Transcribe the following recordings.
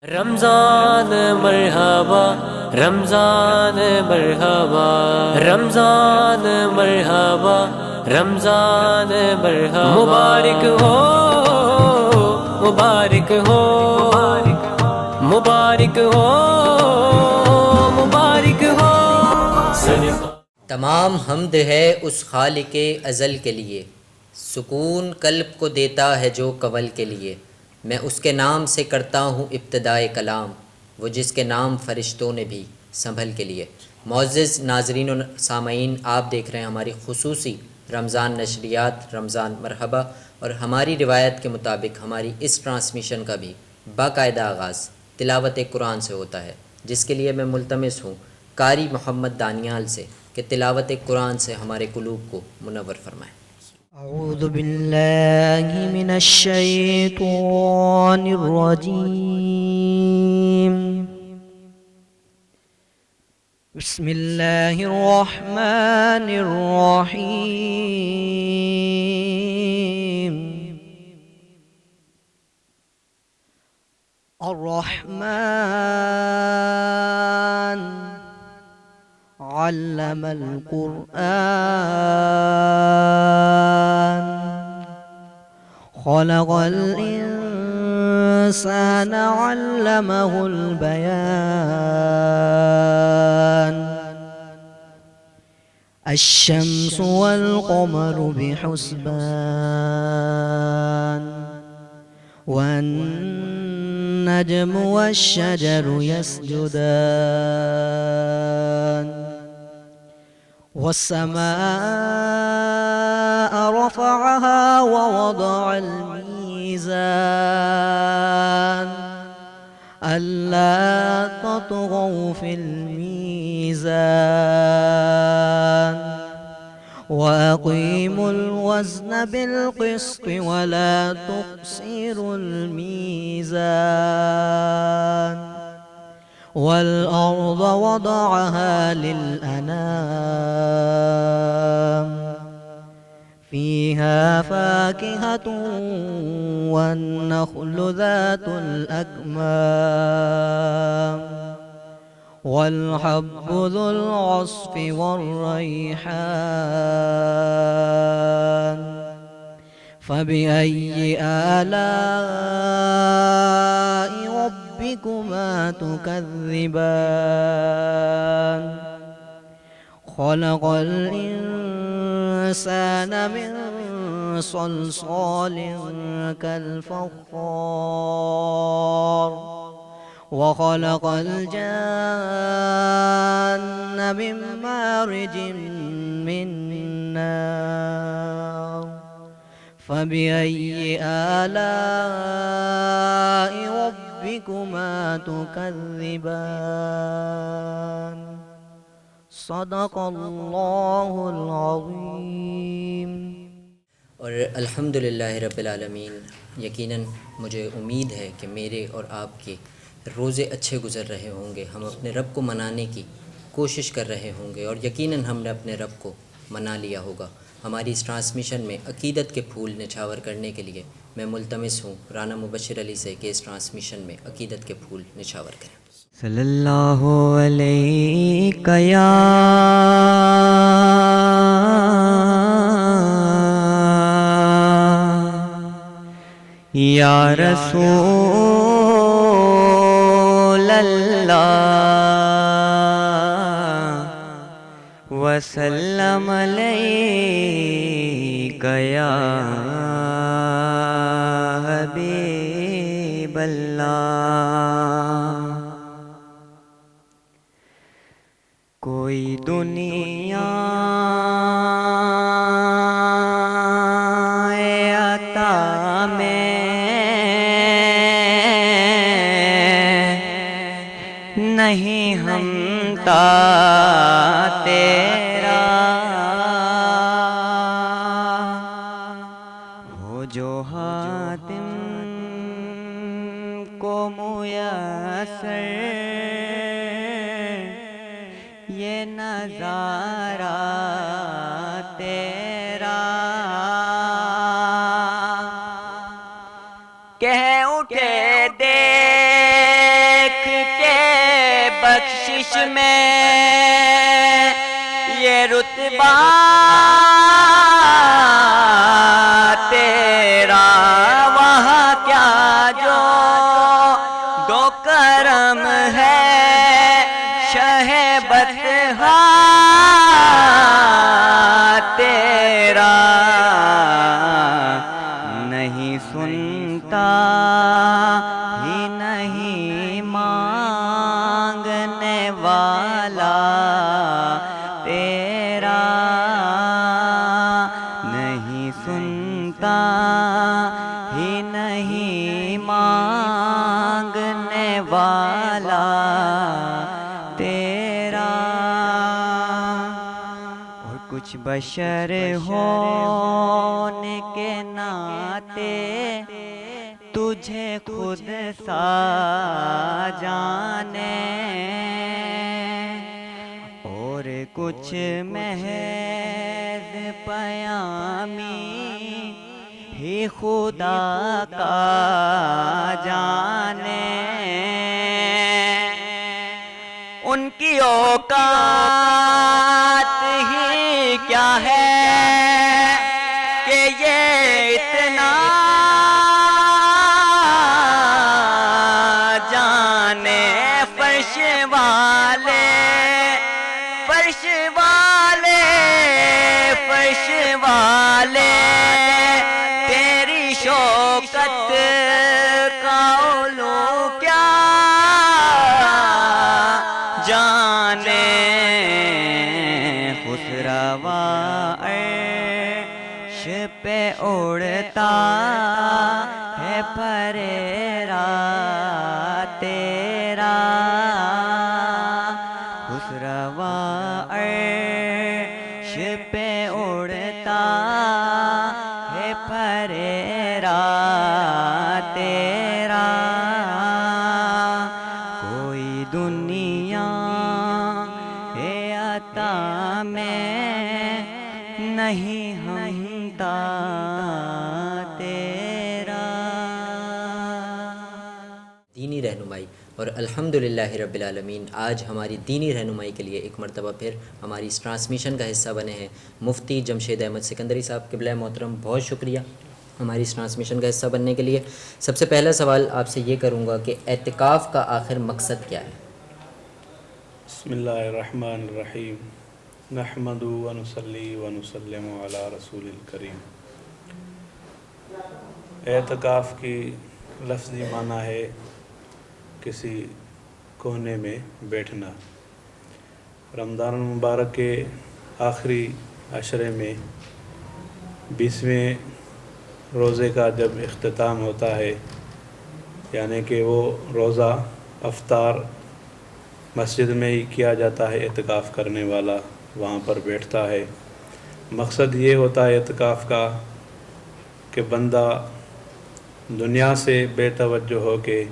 رمضان مرحبا رمضان مرحبا رمضان مرحبا رمضان مرحبا مبارک ہو مبارک ہو مبارک ہو مبارک ہو تمام حمد ہے اس خالق ازل کے لیے، سکون قلب کو دیتا ہے جو کول کے لیے۔ میں اس کے نام سے کرتا ہوں ابتدائے کلام، وہ جس کے نام فرشتوں نے بھی سنبھل کے لیے۔ معزز ناظرین و سامعین، آپ دیکھ رہے ہیں ہماری خصوصی رمضان نشریات رمضان مرحبا، اور ہماری روایت کے مطابق ہماری اس ٹرانسمیشن کا بھی باقاعدہ آغاز تلاوت قرآن سے ہوتا ہے، جس کے لیے میں ملتمس ہوں قاری محمد دانیال سے کہ تلاوت قرآن سے ہمارے قلوب کو منور فرمائیں۔ اعوذ باللہ من الشیطان الرجیم، بسم اللہ الرحمن الرحیم۔ الرحمن علم القرآن، خلق الإنسان علمه البيان، الشمس والقمر بحسبان، والنجم والشجر يسجدان، والسماء رفعها ووضع الميزان، ألا تطغوا في الميزان، وأقيموا الوزن بالقسط ولا تخسروا الميزان، والأرض وضعها للأنام، فيها فاكهة والنخل ذات الأكمام، والحب ذو العصف والريحان، فبأي آلاء ربكما تكذبان، خلق الإنسان من صلصال كالفخار، وخلق الجان من مارج من نار، فبأي آلاء ربكما تكذبان، صدق اللہ العظیم۔ اور الحمدللہ رب العالمین، یقیناً مجھے امید ہے کہ میرے اور آپ کے روزے اچھے گزر رہے ہوں گے، ہم اپنے رب کو منانے کی کوشش کر رہے ہوں گے، اور یقیناً ہم نے اپنے رب کو منا لیا ہوگا۔ ہماری اس ٹرانسمیشن میں عقیدت کے پھول نچھاور کرنے کے لیے میں ملتمس ہوں رانا مبشر علی سے کہ اس ٹرانسمیشن میں عقیدت کے پھول نچھاور کریں۔ صلی اللہ علیہ یا رسول اللہ، وسلم علیک یا حبیب اللہ۔ کوئی دنیا عطا میں نہیں ہمتا تیرا، ہو جو حاتم کو میسر یہ نظارہ تیرا، کہہ اٹھے دیکھ بخشش میں یہ رتبہ تیرا، وہاں کیا جو دو کرم ہے شہ بطحا تیرا، نہیں سنتا ہی نہیں مانگنے والا تیرا، نہیں سنتا ہی نہیں مانگنے والا تیرا، اور کچھ بشر ہونے کے ناطے تجھے خود سا جانے، اور کچھ محض پیامی ہی خدا کا جانے، ان کی اوقات ہی کیا ہے کہ یہ اتنا جانے، فرش والے فرش والے فرش والے تیری شوکت کا علو کیا جانے، خسروا عرش پہ اڑتا ہے پریرا تیرا، خسروا عرش پہ اڑتا ہے پریرا تیرا، کوئی دنیا ہے عطا میں نہیں ہمتا تیرا۔ دینی رہنمائی، اور الحمدللہ رب العالمین آج ہماری دینی رہنمائی کے لیے ایک مرتبہ پھر ہماری اس ٹرانسمیشن کا حصہ بنے ہیں مفتی جمشید احمد سکندری صاحب، قبلہ محترم بہت شکریہ ہماری اس ٹرانسمیشن کا حصہ بننے کے لیے۔ سب سے پہلا سوال آپ سے یہ کروں گا کہ اعتکاف کا آخر مقصد کیا ہے؟ بسم اللہ الرحمن الرحیم، نحمد و نصلی و نسلم علی رسول الکریم۔ اعتکاف کی لفظی معنی ہے کسی کونے میں بیٹھنا۔ رمضان المبارک کے آخری عشرے میں 20ویں روزے کا جب اختتام ہوتا ہے، یعنی کہ وہ روزہ افطار مسجد میں ہی کیا جاتا ہے، اعتکاف کرنے والا وہاں پر بیٹھتا ہے۔ مقصد یہ ہوتا ہے اعتکاف کا کہ بندہ دنیا سے بے توجہ ہو کے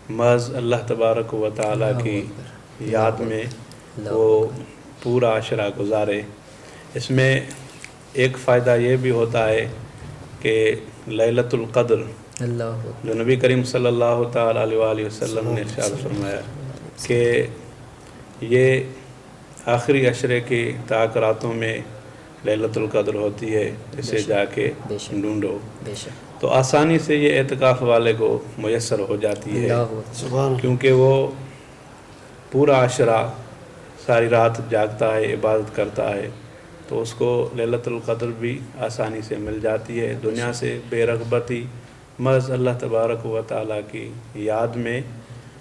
محض اللہ تبارک و تعالیٰ کی یاد میں وہ پورا عشرہ گزارے۔ اس میں ایک فائدہ یہ بھی ہوتا ہے کہ لیلۃ القدر جو نبی کریم صلی اللہ تعالیٰ علیہ وآلہ وسلم نے ارشاد فرمایا کہ یہ آخری عشرے کی طاق راتوں میں لیلۃ القدر ہوتی ہے، اسے جا کے ڈھونڈو، تو آسانی سے یہ اعتکاف والے کو میسر ہو جاتی ہے، کیونکہ وہ پورا عشرہ ساری رات جاگتا ہے، عبادت کرتا ہے، تو اس کو لیلۃ القدر بھی آسانی سے مل جاتی ہے۔ دنیا سے بے رغبتی محض اللہ تبارک و تعالیٰ کی یاد میں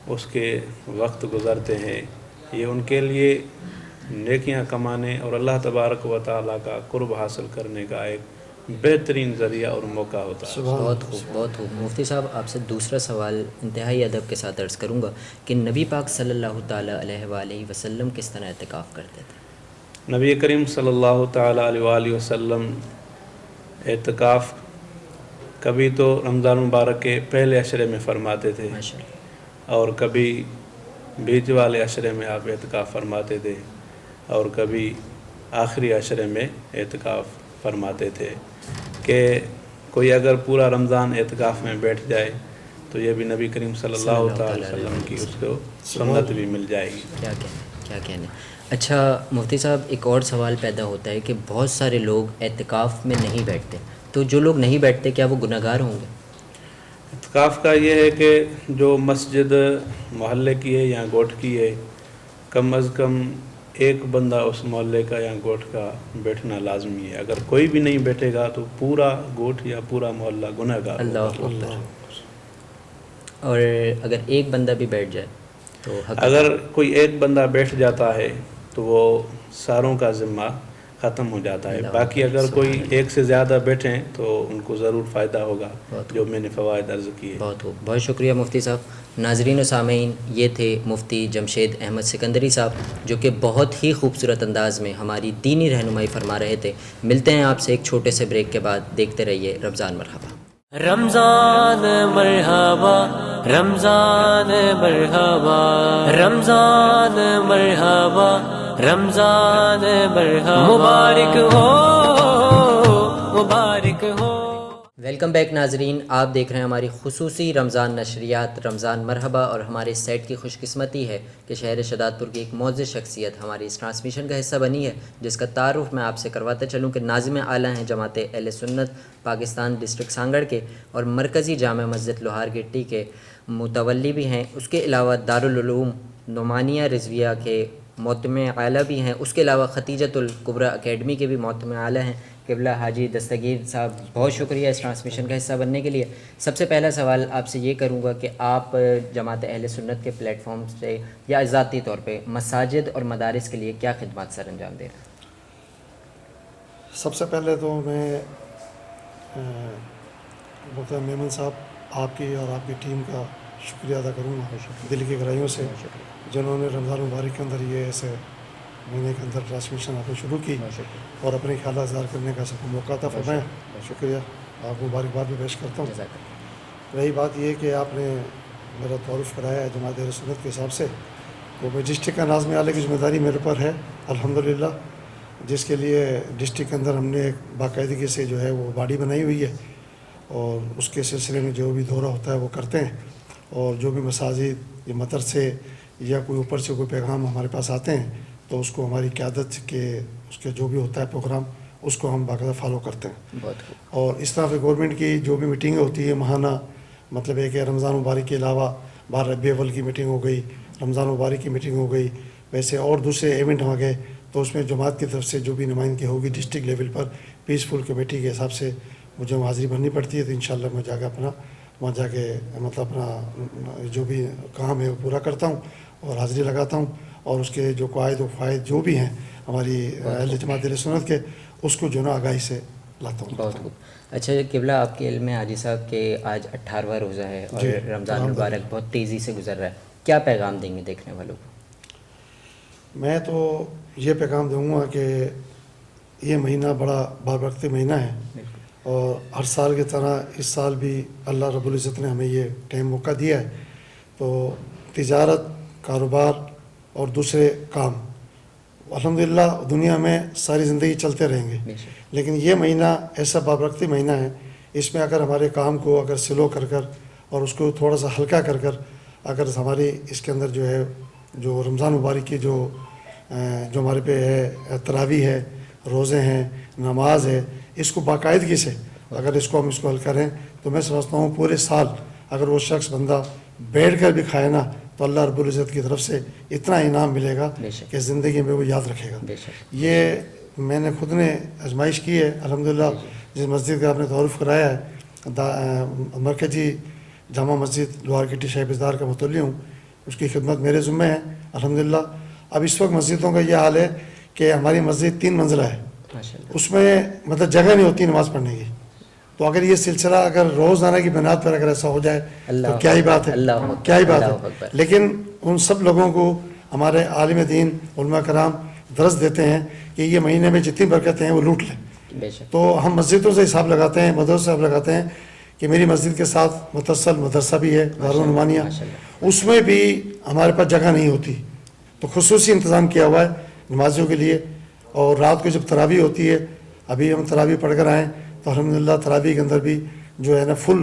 اس کے وقت گزرتے ہیں، یہ ان کے لیے نیکیاں کمانے اور اللہ تبارک و تعالیٰ کا قرب حاصل کرنے کا ایک بہترین ذریعہ اور موقع ہوتا ہے۔ بہت خوب، بہت خوب۔ مفتی صاحب آپ سے دوسرا سوال انتہائی ادب کے ساتھ عرض کروں گا کہ نبی پاک صلی اللہ تعالیٰ علیہ وآلہ وسلم کس طرح اعتکاف کرتے تھے؟ نبی کریم صلی اللہ تعالیٰ علیہ وآلہ وسلم اعتکاف کبھی تو رمضان مبارک کے پہلے عشرے میں فرماتے تھے اور کبھی بیچ والے عشرے میں آپ اعتکاف فرماتے تھے اور کبھی آخری عشرے میں اعتکاف فرماتے تھے کہ کوئی اگر پورا رمضان اعتکاف میں بیٹھ جائے تو یہ بھی نبی کریم صلی اللہ تعالی وسلم کی اس کو سنت بھی مل جائے گی. کیا کہنے. اچھا مفتی صاحب، ایک اور سوال پیدا ہوتا ہے کہ بہت سارے لوگ اعتکاف میں نہیں بیٹھتے، تو جو لوگ نہیں بیٹھتے کیا وہ گناہ گار ہوں گے؟ اعتکاف کا یہ ہے کہ جو مسجد محلے کی ہے یا گوٹھ کی ہے، کم از کم ایک بندہ اس محلے کا یا گوٹھ کا بیٹھنا لازمی ہے. اگر کوئی بھی نہیں بیٹھے گا تو پورا گوٹھ یا پورا محلہ گناہ گار ہوگا. اللہ اکبر. اور اگر ایک بندہ بھی بیٹھ جائے تو اگر کوئی ایک بندہ بیٹھ جاتا ہے تو وہ ساروں کا ذمہ ختم ہو جاتا ہے. باقی اگر کوئی ایک سے زیادہ بیٹھیں تو ان کو ضرور فائدہ ہوگا، جو میں نے فوائد عرض کیے. بہت شکریہ مفتی صاحب. ناظرین و سامعین، یہ تھے مفتی جمشید احمد سکندری صاحب، جو کہ بہت ہی خوبصورت انداز میں ہماری دینی رہنمائی فرما رہے تھے. ملتے ہیں آپ سے ایک چھوٹے سے بریک کے بعد. دیکھتے رہیے رمضان مرحبا. رمضان مرحبا، رمضان مرحبا، رمضان مرحبا، رمضان مرحبا، مبارک ہو، مبارک ہو. ویلکم بیک ناظرین، آپ دیکھ رہے ہیں ہماری خصوصی رمضان نشریات رمضان مرحبا، اور ہمارے اس سیٹ کی خوش قسمتی ہے کہ شہر شداد پور کی ایک معزز شخصیت ہماری اس ٹرانسمیشن کا حصہ بنی ہے، جس کا تعارف میں آپ سے کرواتا چلوں کہ ناظم اعلیٰ ہیں جماعت اہل سنت پاکستان ڈسٹرکٹ سانگڑ کے، اور مرکزی جامع مسجد لوہار گٹی کے متولی بھی ہیں. اس کے علاوہ دارالعلوم نعمانیہ رضویہ کے محتمع اعلیٰ بھی ہیں. اس کے علاوہ ختیجۃ الکبریٰ اکیڈمی کے بھی محتمع اعلیٰ ہیں. قبلہ حاجی دستگیر صاحب، بہت شکریہ اس ٹرانسمیشن کا حصہ بننے کے لیے. سب سے پہلا سوال آپ سے یہ کروں گا کہ آپ جماعت اہل سنت کے پلیٹ فارم سے یا ذاتی طور پہ مساجد اور مدارس کے لیے کیا خدمات سر انجام دے رہے ہیں؟ سب سے پہلے تو میں مفتی میمن صاحب آپ کی اور آپ کی ٹیم کا شکریہ ادا کروں گا دل کی گہرائیوں سے، جنہوں نے رمضان مبارک کے اندر یہ ایسے مہینے کے اندر ٹرانسمیشن آپ نے شروع کی اور اپنے خیالات اظہار کرنے کا سب کو موقع عطا فرمایا. شکریہ، آپ کو مبارکباد بھی پیش کرتا ہوں. رہی بات یہ کہ آپ نے میرا تعارف کرایا ہے جماعت اہل سنت کے حساب سے، تو میں ڈسٹرکٹ کا ناظم اعلیٰ کی ذمہ داری میرے پر ہے الحمدللہ، جس کے لیے ڈسٹرکٹ کے اندر ہم نے ایک باقاعدگی سے جو ہے وہ باڈی بنائی ہوئی ہے، اور اس کے سلسلے میں جو بھی دورہ ہوتا ہے وہ کرتے ہیں. اور جو بھی مساجد یا مدرسے یا کوئی اوپر سے کوئی پیغام ہمارے پاس آتے ہیں تو اس کو ہماری قیادت کے اس کے جو بھی ہوتا ہے پروگرام اس کو ہم باقاعدہ فالو کرتے ہیں. اور اس طرح سے گورنمنٹ کی جو بھی میٹنگیں ہوتی ہے ماہانہ، مطلب ہے کہ رمضان مبارک کے علاوہ باہر ربیع اول کی میٹنگ ہو گئی، رمضان مبارک کی میٹنگ ہو گئی، ویسے اور دوسرے ایونٹ ہو گئے، تو اس میں جماعت کی طرف سے جو بھی نمائندگی ہوگی ڈسٹرکٹ لیول پر پیسفل کمیٹی کے حساب سے مجھے حاضری بھرنی پڑتی ہے. تو انشاءاللہ میں جا کے وہاں جا کے مطلب اپنا جو بھی کام ہے وہ پورا کرتا ہوں اور حاضری لگاتا ہوں، اور اس کے جو قواعد و فوائد جو بھی ہیں ہماری اہل جماعت اہل سنت کے، اس کو جو نا آگاہی سے لاتا ہوں. بہت خوب. اچھا قبلہ، آپ کے علم میں حاجی صاحب کہ آج 18واں روزہ ہے اور رمضان مبارک بہت تیزی سے گزر رہا ہے، کیا پیغام دیں گے دیکھنے والوں کو؟ میں تو یہ پیغام دوں گا کہ یہ مہینہ بڑا بابرکت مہینہ ہے، اور ہر سال کی طرح اس سال بھی اللہ رب العزت نے ہمیں یہ ٹائم موقع دیا ہے. تو تجارت، کاروبار اور دوسرے کام الحمدللہ دنیا میں ساری زندگی چلتے رہیں گے، لیکن یہ مہینہ ایسا بابرکتی مہینہ ہے، اس میں اگر ہمارے کام کو اگر سلو کر اور اس کو تھوڑا سا ہلکا کر اگر ہماری اس کے اندر جو ہے جو رمضان مبارک کی جو ہمارے پہ ہے تراویح ہے، روزے ہیں، نماز ہے، اس کو باقاعدگی سے اگر اس کو حل کریں تو میں سمجھتا ہوں پورے سال اگر وہ شخص بندہ بیٹھ کر بھی کھائے نا تو اللہ رب العزت کی طرف سے اتنا انعام ملے گا کہ زندگی میں وہ یاد رکھے گا. یہ میں نے خود نے آزمائش کی ہے الحمدللہ. جس مسجد کا آپ نے تعارف کرایا ہے، مرکزی جامع مسجد لوہار گٹی شاہی بزدار کا متولی ہوں، اس کی خدمت میرے ذمہ ہے الحمدللہ. اب اس وقت مسجدوں کا یہ حال ہے کہ ہماری مسجد 3 منزلہ ہے، اس میں مطلب جگہ نہیں ہوتی نماز پڑھنے کی. تو اگر یہ سلسلہ اگر روزانہ کی بنیاد پر اگر ایسا ہو جائے تو کیا ہی بات ہے، کیا ہی بات ہے. لیکن ان سب لوگوں کو ہمارے عالم دین علماء کرام درس دیتے ہیں کہ یہ مہینے میں جتنی برکتیں ہیں وہ لوٹ لیں. تو ہم مسجدوں سے حساب لگاتے ہیں، مدرسوں سے حساب لگاتے ہیں کہ میری مسجد کے ساتھ متصل مدرسہ بھی ہے دارالنعمانیہ، اس میں بھی ہمارے پاس جگہ نہیں ہوتی، تو خصوصی انتظام کیا ہوا ہے نمازیوں کے لیے. اور رات کو جب تراویح ہوتی ہے، ابھی ہم تراویح پڑھ کر آئیں تو الحمدللہ تراویح کے اندر بھی جو ہے نا فل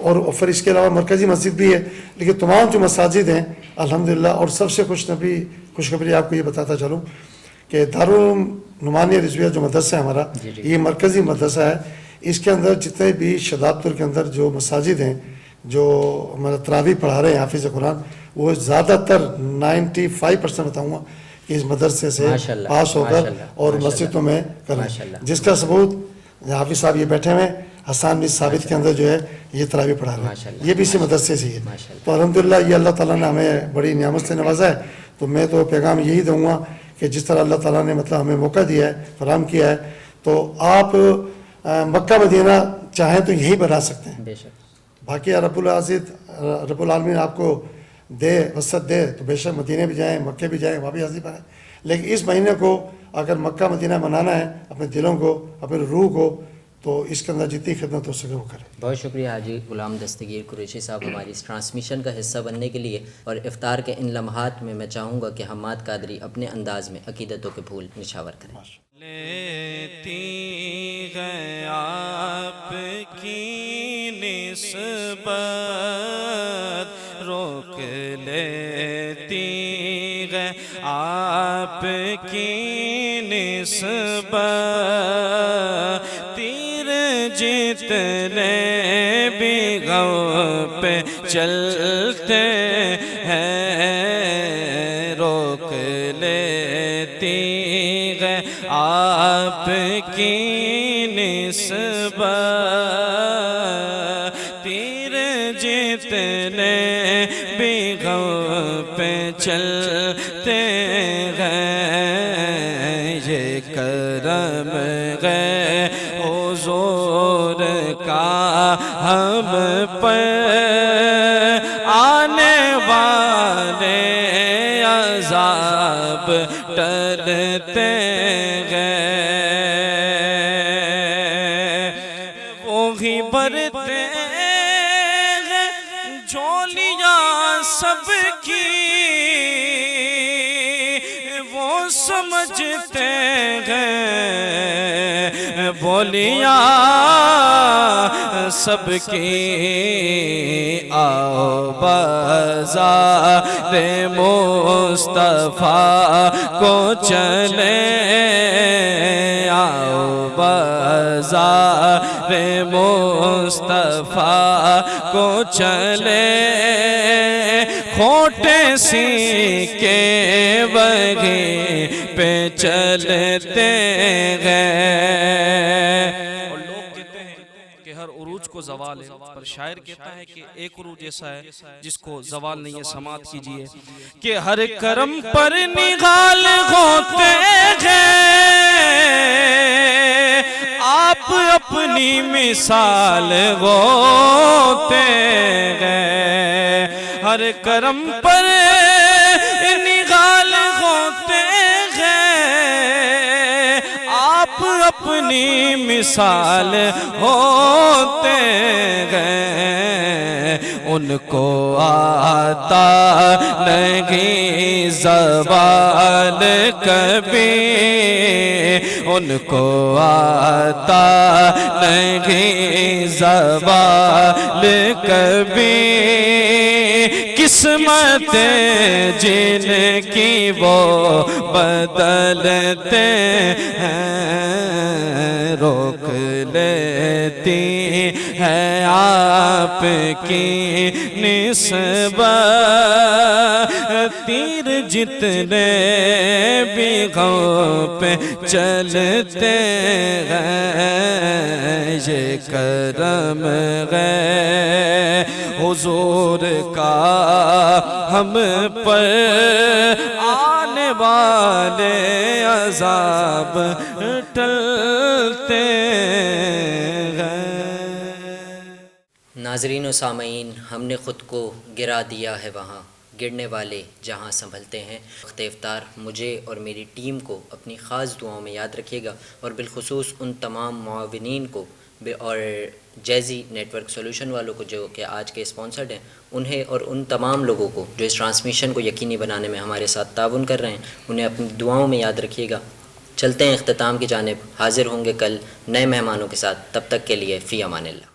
اور پھر اس کے علاوہ مرکزی مسجد بھی ہے. لیکن تمام جو مساجد ہیں الحمدللہ. اور سب سے خوشخبری آپ کو یہ بتاتا چلوں کہ دارالنعمانیہ رضویہ جو مدرسہ ہے ہمارا, یہ مرکزی مدرسہ ہے. اس کے اندر جتنے بھی شداد پور کے اندر جو مساجد ہیں جو ہمارا تراویح پڑھا رہے ہیں حافظ قرآن, وہ زیادہ تر 95% بتاؤں گا کہ اس مدرسے سے ماشاءاللہ، پاس ہو کر ماشاءاللہ، اور ماشاءاللہ، مسجدوں میں کریں. ماشاءاللہ. جس کا ثبوت حافظ صاحب یہ بیٹھے ہوئے حسان بن ثابت کے اندر جو ہے یہ تراویح پڑھا رہے ہیں. ماشاءاللہ، یہ بھی اسی مدرسے سے ہی ہے. ماشاءاللہ. تو الحمدللہ یہ اللہ تعالیٰ نے ہمیں بڑی نعمت سے نوازا ہے. تو میں تو پیغام یہی دوں گا کہ جس طرح اللہ تعالیٰ نے مطلب ہمیں موقع دیا ہے, فراہم کیا ہے, تو آپ مکہ مدینہ چاہیں تو یہی بنا سکتے ہیں. بے شک. باقی رب العالمین آپ کو دے وسعت دے تو بے شک مدینہ بھی جائیں, مکے بھی جائیں, وہاں بھی حاضر بنائیں. لیکن اس مہینے کو اگر مکہ مدینہ منانا ہے اپنے دلوں کو, اپنے روح کو, تو اس کے اندر جتنی خدمت ہو سکے وہ کریں. بہت شکریہ حاجی غلام دستگیر قریشی صاحب ہماری اس ٹرانسمیشن کا حصہ بننے کے لیے. اور افطار کے ان لمحات میں میں چاہوں گا کہ حماد قادری اپنے انداز میں عقیدتوں کے پھول نچھاور کریں. لیتی ہے آپ کی نسبت, روک لیتی ہے آپ کی نسبت, تیر جتنے بھی غم پہ چلتے ہیں, روک لیتی ہے آپ کی نسبت, تیر جتنے بھی غم پہ چلتے ہیں, یہ کرم ہے حضور کا ہم پر, آنے والے عذاب ٹلتے گئے, وہی برتے ہیں جھولیاں سب کی, وہ سمجھتے ہیں بولیاں سب کی, آؤ بازار مصطفیٰ کو چلے, آؤ بازار مصطفیٰ کو چلے, کھوٹے سیکے وہی پہ چلتے گئے. اور لوگ کہتے ہیں کہ ہر عروج کو زوال ہے, پر شاعر کہتا ہے کہ ایک عروج ایسا ہے جس کو زوال نہیں ہے. سماعت کیجئے کہ ہر کرم پر نگال ہوتے ہیں, آپ اپنی مثال ہوتے ہیں, ہر کرم پر نگال ہوتے ہیں, آپ اپنی مثال ہوتے ہیں, ان کو آتا نہیں زوال کبھی, ان کو آتا نہیں زوال کبھی, قسمت جن کی وہ بدلتے ہیں, روک لیتی ہے آپ کی نسبت, تیر جتنے بھی غم پہ چلتے ہیں, یہ کرم ہے حضور کا ہم پر, آنے والے عذاب ٹلتے ہیں. ناظرین و سامعین, ہم نے خود کو گرا دیا ہے وہاں, گرنے والے جہاں سنبھلتے ہیں. وقت افطار مجھے اور میری ٹیم کو اپنی خاص دعاؤں میں یاد رکھیے گا, اور بالخصوص ان تمام معاونین کو اور جیزی نیٹ ورک سولوشن والوں کو جو کہ آج کے اسپانسرڈ ہیں, انہیں اور ان تمام لوگوں کو جو اس ٹرانسمیشن کو یقینی بنانے میں ہمارے ساتھ تعاون کر رہے ہیں, انہیں اپنی دعاؤں میں یاد رکھیے گا. چلتے ہیں اختتام کی جانب، حاضر ہوں گے کل نئے مہمانوں کے ساتھ، تب تک کے لیے فی امان اللہ۔